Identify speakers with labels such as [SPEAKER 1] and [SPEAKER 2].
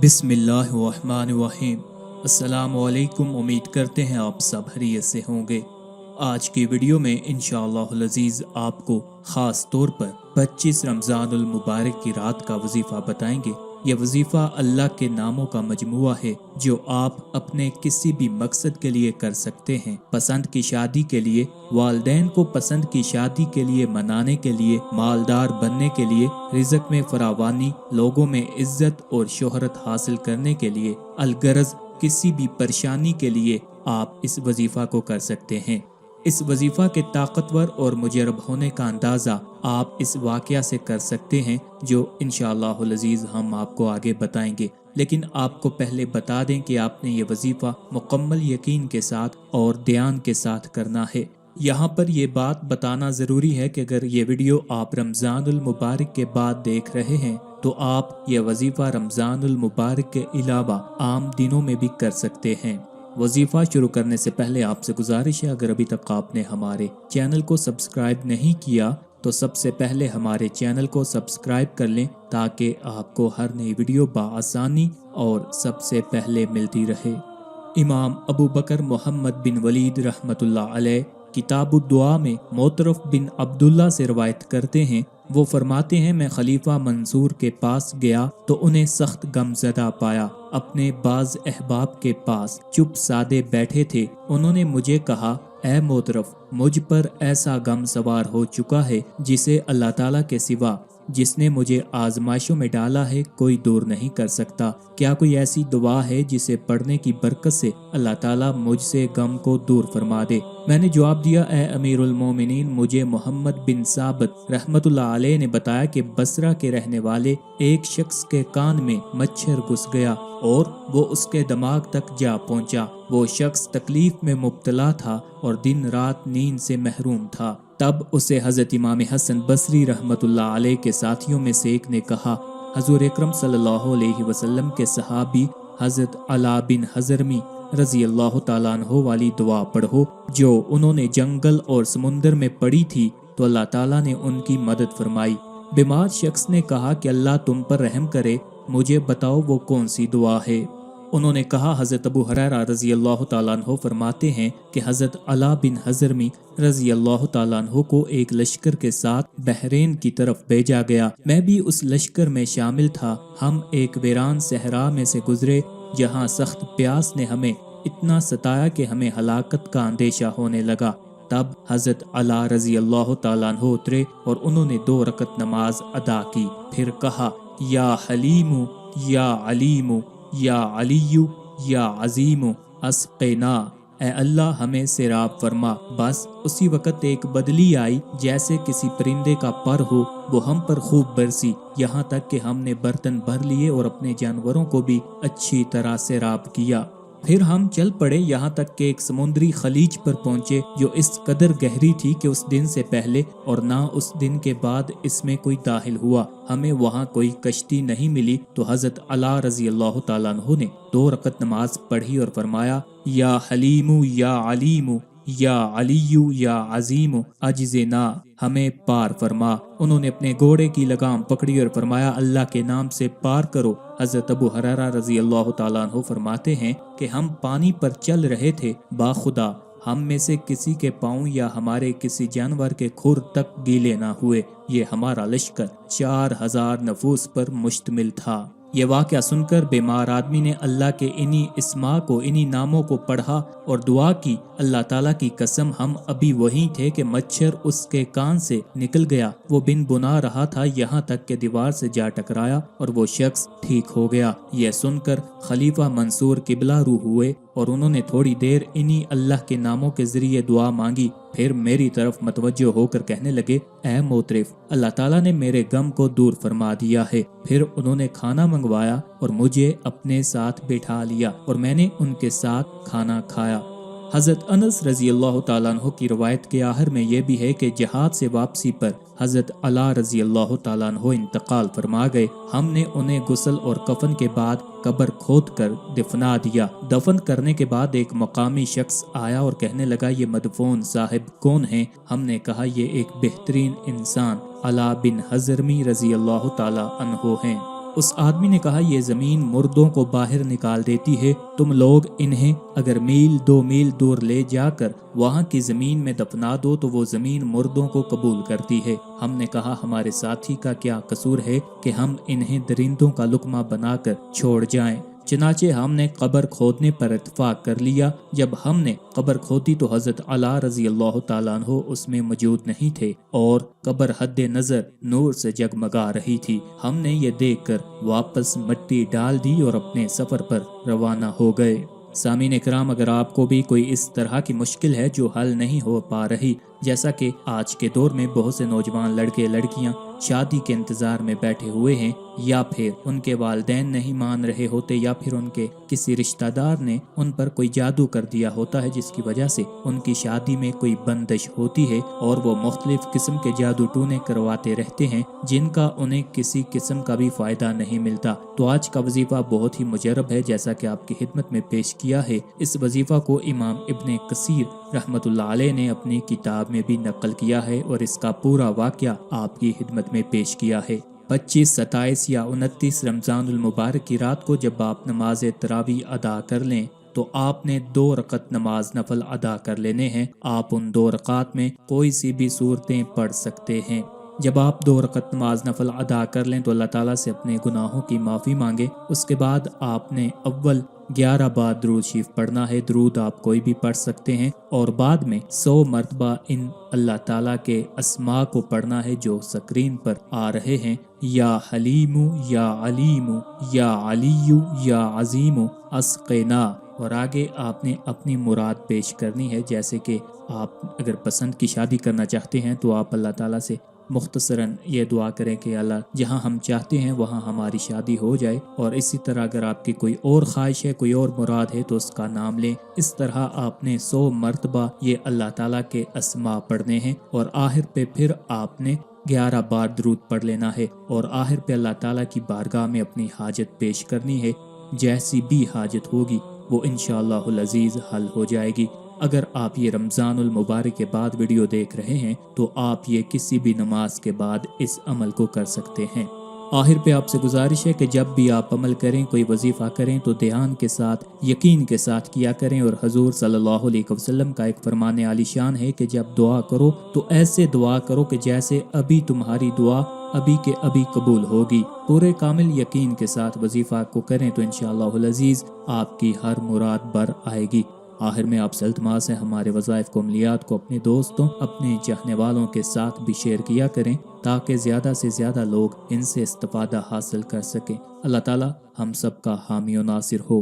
[SPEAKER 1] बिस्मिल्लाहिर्रहमानिर्रहीम। अस्सलाम वालेकुम। उम्मीद करते हैं आप सब खैरियत से होंगे। आज की वीडियो में इंशाअल्लाह अज़ीज़ आपको ख़ास तौर पर 25 रमज़ानुल मुबारक की रात का वजीफ़ा बताएंगे। यह वजीफ़ा अल्लाह के नामों का मजमुआ है जो आप अपने किसी भी मकसद के लिए कर सकते हैं। पसंद की शादी के लिए, वालदैन को पसंद की शादी के लिए मनाने के लिए, मालदार बनने के लिए, रिज़्क़ में फरावानी, लोगों में इज्जत और शोहरत हासिल करने के लिए, अलगरज किसी भी परेशानी के लिए आप इस वजीफ़ा को कर सकते हैं। इस वजीफ़ा के ताकतवर और मुजरब होने का अंदाज़ा आप इस वाक़या से कर सकते हैं जो इंशाअल्लाह अज़ीज़ हम आपको आगे बताएंगे। लेकिन आपको पहले बता दें कि आपने ये वजीफ़ा मुकम्मल यकीन के साथ और ध्यान के साथ करना है। यहाँ पर ये बात बताना ज़रूरी है कि अगर ये वीडियो आप रमज़ानुल मुबारक के बाद देख रहे हैं तो आप ये वजीफ़ा रमज़ानुल मुबारक के अलावा आम दिनों में भी कर सकते हैं। वजीफ़ा शुरू करने से पहले आपसे गुजारिश है, अगर अभी तक आपने हमारे चैनल को सब्सक्राइब नहीं किया तो सबसे पहले हमारे चैनल को सब्सक्राइब कर लें ताकि आपको हर नई वीडियो बाआसानी और सबसे पहले मिलती रहे। इमाम अबू बकर मोहम्मद बिन वलीद रहमतुल्लाह अलैह किताबुद दुआ में मोतरफ बिन अब्दुल्ला से रवायत करते हैं। वो फरमाते हैं, मैं खलीफा मंसूर के पास गया तो उन्हें सख्त गमज़दा पाया। अपने बाज अहबाब के पास चुप सादे बैठे थे। उन्होंने मुझे कहा, ए मोतरफ, मुझ पर ऐसा गम सवार हो चुका है जिसे अल्लाह ताला के सिवा जिसने मुझे आजमाइशों में डाला है कोई दूर नहीं कर सकता। क्या कोई ऐसी दुआ है जिसे पढ़ने की बरकत से अल्लाह ताला मुझसे गम को दूर फरमा दे? मैंने जवाब दिया, ए अमीरुल मोमिनीन, मुझे मोहम्मद बिन साबित रहमतुल्लाह अलैह ने बताया कि बसरा के रहने वाले एक शख्स के कान में मच्छर घुस गया और वो उसके दिमाग तक जा पहुंचा। वो शख्स तकलीफ में मुब्तला था और दिन रात नींद से महरूम था। तब उसे हजरत इमाम हसन बसरी रहमतुल्लाह अलैह के साथियों में से एक ने कहा, हजूर अकरम सल्लल्लाहु अलैहि वसल्लम के सहाबी हजरत अला बिन हजरमी रजी अल्लाह ताला अन्हु वाली दुआ पढ़ो जो उन्होंने जंगल और समुंदर में पढ़ी थी तो अल्लाह ताला ने उनकी मदद फरमाई। बीमार शख्स ने कहा कि अल्लाह तुम पर रहम करे, मुझे बताओ वो कौन सी दुआ है। उन्होंने कहा, हजरत अबू हुरैरा रजी अल्लाह ताला अन्हु फरमाते हैं कि हजरत अला बिन हजरमी रजी अल्लाह ताला अन्हु को एक लश्कर के साथ बहरीन की तरफ भेजा गया। मैं भी उस लश्कर में शामिल था। हम एक वीरान सहरा में से गुजरे जहाँ सख्त प्यास ने हमें इतना सताया कि हमें हलाकत का अंदेशा होने लगा। तब हजरत अला रजी अल्लाह ताला अन्हु उतरे और उन्होंने 2 रकत नमाज अदा की। फिर कहा, या हलीमु या अलीमु या अलीयु या अजीमु अस्क़िना, ए अल्लाह हमें सिराब फरमा। बस उसी वक़्त एक बदली आई जैसे किसी परिंदे का पर हो, वो हम पर खूब बरसी, यहाँ तक कि हमने बर्तन भर लिए और अपने जानवरों को भी अच्छी तरह सिराब किया। फिर हम चल पड़े यहाँ तक कि एक समुद्री खलीज पर पहुँचे जो इस कदर गहरी थी कि उस दिन से पहले और ना उस दिन के बाद इसमें कोई दाखिल हुआ। हमें वहाँ कोई कश्ती नहीं मिली तो हजरत अला रजी अल्लाह ताला अन्हु ने 2 रकत नमाज पढ़ी और फरमाया, या हलीमु या अलीमु या अलीयु या अजीमु अजज़ना, हमें पार फरमा। उन्होंने अपने घोड़े की लगाम पकड़ी और फरमाया, अल्लाह के नाम से पार करो। हजरत अबू हुरैरा रजी अल्लाह ताला अन्हु फरमाते हैं कि हम पानी पर चल रहे थे, बाखुदा हम में से किसी के पाँव या हमारे किसी जानवर के खुर तक गीले ना हुए। ये हमारा लश्कर 4000 नफूस पर मुश्तमिल था। ये वाक़या सुनकर बीमार आदमी ने अल्लाह के इन्हीं इस्मा को, इन्हीं नामों को पढ़ा और दुआ की। अल्लाह ताला की कसम, हम अभी वहीं थे कि मच्छर उसके कान से निकल गया। वो बिन बुना रहा था, यहाँ तक कि दीवार से जा टकराया और वो शख्स ठीक हो गया। यह सुनकर खलीफा मंसूर किबला रू हुए और उन्होंने थोड़ी देर इन्हीं अल्लाह के नामों के जरिए दुआ मांगी। फिर मेरी तरफ मतवज्जो होकर कहने लगे, ए मोतरिफ, अल्लाह ताला ने मेरे गम को दूर फरमा दिया है। फिर उन्होंने खाना मंगवाया और मुझे अपने साथ बिठा लिया और मैंने उनके साथ खाना खाया। हजरत अनस रजी अल्लाह ताला अन्हु की रवायत के आखिर में यह भी है कि जहाद से वापसी पर हजरत अला रजी अल्लाह ताला अन्हु इंतकाल फरमा गए। हमने उन्हें गुस्ल और कफन के बाद कब्र खोद कर दफना दिया। दफन करने के बाद एक मकामी शख्स आया और कहने लगा, ये मदफून साहिब कौन है? हमने कहा, ये एक बेहतरीन इंसान अला बिन हजरमी रजी अल्लाह ताला अन्हु हैं। اس آدمی نے کہا یہ زمین مردوں کو باہر نکال دیتی ہے، تم لوگ انہیں اگر میل 2 میل دور لے جا کر وہاں کی زمین میں دفنا دو تو وہ زمین مردوں کو قبول کرتی ہے۔ ہم نے کہا ہمارے ساتھی کا کیا قصور ہے کہ ہم انہیں درندوں کا لقمہ بنا کر چھوڑ جائیں۔ چنانچہ ہم نے قبر کھودنے پر اتفاق کر لیا۔ جب ہم نے قبر کھودی تو حضرت علی رضی اللہ تعالیٰ عنہ اس میں موجود نہیں تھے اور قبر حد نظر نور سے جگمگا رہی تھی۔ ہم نے یہ دیکھ کر واپس مٹی ڈال دی اور اپنے سفر پر روانہ ہو گئے۔ سامعین اکرام، اگر آپ کو بھی کوئی اس طرح کی مشکل ہے جو حل نہیں ہو پا رہی، جیسا کہ آج کے دور میں بہت سے نوجوان لڑکے لڑکیاں شادی کے انتظار میں بیٹھے ہوئے ہیں، یا پھر ان کے والدین نہیں مان رہے ہوتے، یا پھر ان کے کسی رشتہ دار نے ان پر کوئی جادو کر دیا ہوتا ہے جس کی وجہ سے ان کی شادی میں کوئی بندش ہوتی ہے اور وہ مختلف قسم کے جادو ٹونے کرواتے رہتے ہیں جن کا انہیں کسی قسم کا بھی فائدہ نہیں ملتا، تو آج کا وظیفہ بہت ہی مجرب ہے جیسا کہ آپ کی خدمت میں پیش کیا ہے۔ اس وظیفہ کو امام ابن کثیر رحمۃ اللہ علیہ نے اپنی کتاب میں بھی نقل کیا ہے اور اس کا پورا واقعہ آپ کی خدمت میں پیش کیا ہے۔ 25، 27 یا 29 رمضان المبارک کی رات کو جب آپ نماز تراویح ادا کر لیں تو آپ نے 2 رکعت نماز نفل ادا کر لینے ہیں۔ آپ ان 2 رکعات میں کوئی سی بھی صورتیں پڑھ سکتے ہیں۔ جب آپ 2 رکعت نماز نفل ادا کر لیں تو اللہ تعالیٰ سے اپنے گناہوں کی معافی مانگے۔ اس کے بعد آپ نے اول 11 بار درود شریف پڑھنا ہے۔ درود آپ کوئی بھی پڑھ سکتے ہیں اور بعد میں 100 مرتبہ ان اللہ تعالیٰ کے اسماء کو پڑھنا ہے جو سکرین پر آ رہے ہیں، یا حلیم یا علیم یا علی یا عظیم اسقنا، اور آگے آپ نے اپنی مراد پیش کرنی ہے، جیسے کہ آپ اگر پسند کی شادی کرنا چاہتے ہیں تو آپ اللہ تعالیٰ سے مختصراً یہ دعا کریں کہ اللہ جہاں ہم چاہتے ہیں وہاں ہماری شادی ہو جائے، اور اسی طرح اگر آپ کی کوئی اور خواہش ہے، کوئی اور مراد ہے تو اس کا نام لیں۔ اس طرح آپ نے 100 مرتبہ یہ اللہ تعالیٰ کے اسماء پڑھنے ہیں اور آخر پہ پھر آپ نے 11 بار درود پڑھ لینا ہے اور آخر پہ اللہ تعالیٰ کی بارگاہ میں اپنی حاجت پیش کرنی ہے۔ جیسی بھی حاجت ہوگی وہ انشاءاللہ العزیز حل ہو جائے گی۔ اگر آپ یہ رمضان المبارک کے بعد ویڈیو دیکھ رہے ہیں تو آپ یہ کسی بھی نماز کے بعد اس عمل کو کر سکتے ہیں۔ آخر پہ آپ سے گزارش ہے کہ جب بھی آپ عمل کریں، کوئی وظیفہ کریں تو دھیان کے ساتھ، یقین کے ساتھ کیا کریں، اور حضور صلی اللہ علیہ وسلم کا ایک فرمان عالی شان ہے کہ جب دعا کرو تو ایسے دعا کرو کہ جیسے ابھی تمہاری دعا ابھی کے ابھی قبول ہوگی۔ پورے کامل یقین کے ساتھ وظیفہ کو کریں تو انشاءاللہ العزیز آپ کی ہر مراد بر آئے گی۔ آخر میں آپ سے التماس ہے ہمارے وظائف کو، عملیات کو اپنے دوستوں، اپنے چاہنے والوں کے ساتھ بھی شیئر کیا کریں تاکہ زیادہ سے زیادہ لوگ ان سے استفادہ حاصل کر سکیں۔ اللہ تعالی ہم سب کا حامی و ناصر ہو۔